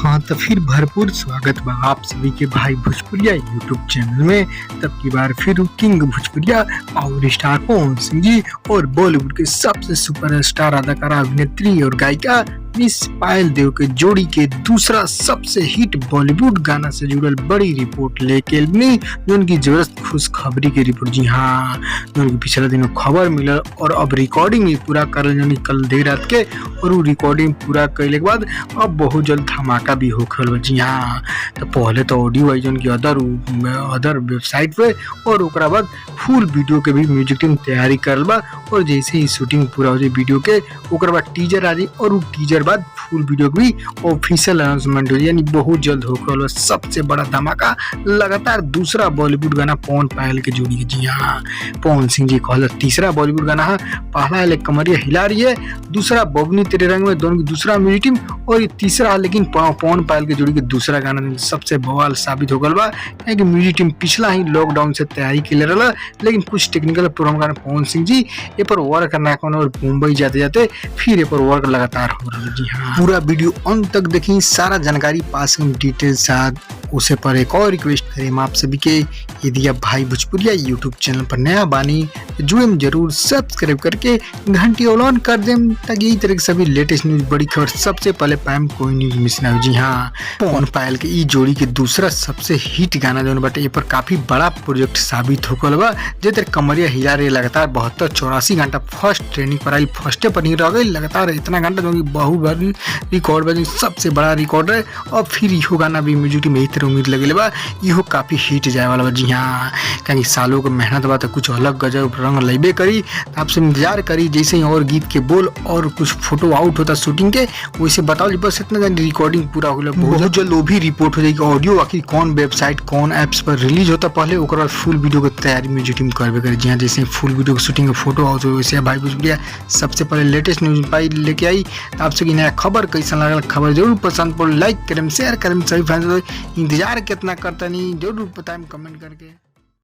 हाँ तो फिर भरपूर स्वागत बा आप सभी के भाई भोजपुरिया यूट्यूब चैनल में। तब की बार फिर किंग भोजपुरिया पावर स्टार पवन सिंह जी और बॉलीवुड के सबसे सुपर स्टार अदाकारा अभिनेत्री और गायिका मिस पायल देव के जोड़ी के दूसरा सबसे हिट बॉलीवुड गाना से जुड़ल बड़ी रिपोर्ट लेके मिली, जो उनकी जबरदस्त खुशखबरी की रिपोर्ट। जी हाँ, जो उनकी पिछले दिनों खबर मिलल और अब रिकॉर्डिंग भी पूरा कर लेनी कल देर रात के, और वो रिकॉर्डिंग पूरा कैले के बाद अब बहुत जल्द धमाका भी होखे वाला। जी हाँ, तो पहले तो ऑडियो आई जौन की अदर वेबसाइट पे, और ओकरा बाद फुल वीडियो के भी म्यूजिक टीम तैयारी करल बा। और जैसे ही शूटिंग पूरा हो जाए वीडियो के, ओकरा बाद टीजर आ जाए और वो टीजर बाद फुल वीडियो भी ऑफिशियल अनाउंसमेंट हो जाए, यानी बहुत जल्द होकर वाला सबसे बड़ा धमाका। लगातार दूसरा बॉलीवुड गाना पवन पायल के जोड़ी के। जी हाँ, पवन सिंह जी कहल तीसरा बॉलीवुड गाना है। पहला है कमरिया हिला रही है, दूसरा बबनी तेरे रंग में, दोनों की दूसरा म्यूजिक टीम, और ये तीसरा है लेकिन पवन पायल के जोड़ी के दूसरा गाना सबसे बवाल साबित हो गल बा। म्यूजिक टीम पिछला ही लॉकडाउन से तैयारी के लिए रहा, लेकिन कुछ टेक्निकल प्रॉब्लम कारण पवन सिंह जी ये पर वर्क करना और मुंबई जाते जाते फिर ये पर वर्क लगातार हो रहा है। जी हाँ, पूरा वीडियो अंत तक देखी, सारा जानकारी पास डिटेल साथ। उसे पर एक और रिक्वेस्ट करें आप सभी के, यदि आप भाई भोजपुरिया यूट्यूब चैनल पर नया बानी तो जुड़े में जरूर सब्सक्राइब करके घंटी ऑन कर दें, ताकि यही तरह के सभी लेटेस्ट न्यूज बड़ी खबर सबसे पहले पाएम, कोई न्यूज मिस ना हो। जी हाँ, पवन पायल के ई जोड़ी के दूसरा सबसे हिट गाना जो बटे ये पर काफी बड़ा प्रोजेक्ट साबित होकर बा। जे कमरिया हिला रही लगातार 72-84 घंटा फर्स्ट ट्रेनिंग पर आई, फर्स्टे पर नहीं रह गई लगातार इतना घंटा, जो कि बहुत बड़ी रिकॉर्ड बा, सबसे बड़ा रिकॉर्ड है। और फिर इहो गाना भी म्यूजिक टीम यही तरह उम्मीद लगे बा इहो काफी हिट जाए वाला बा। जी हाँ, कहीं सालों के मेहनत बा तो कुछ अलग गजब रंग लेबे करी। आपसे इंतजार करी जैसे ही और गीत के बोल और कुछ फोटो आउट होता शूटिंग के, वैसे बताओ। बस इतना रिकॉर्डिंग पूरा होला, बहुत जल्द वो भी रिपोर्ट हो जाएगी। ऑडियो आखिर कौन वेबसाइट कौन एप्स पर रिलीज होता पहले, ओकर बाद फुल वीडियो की तैयारी म्यूजिक टीम करबे करी। जी हाँ, जैसे फुल वीडियो की शूटिंग फोटो आउट हो, वैसे भाई भोजपुरिया सबसे पहले लेटेस्ट न्यूज पाई लेके आई। आपसे नया खबर कैसा लगल, खबर जरूर पसंद पड़े, लाइक करें शेयर करें, सभी फैंस इंतजार कितना करता नहीं जरूर बताएं कमेंट करके।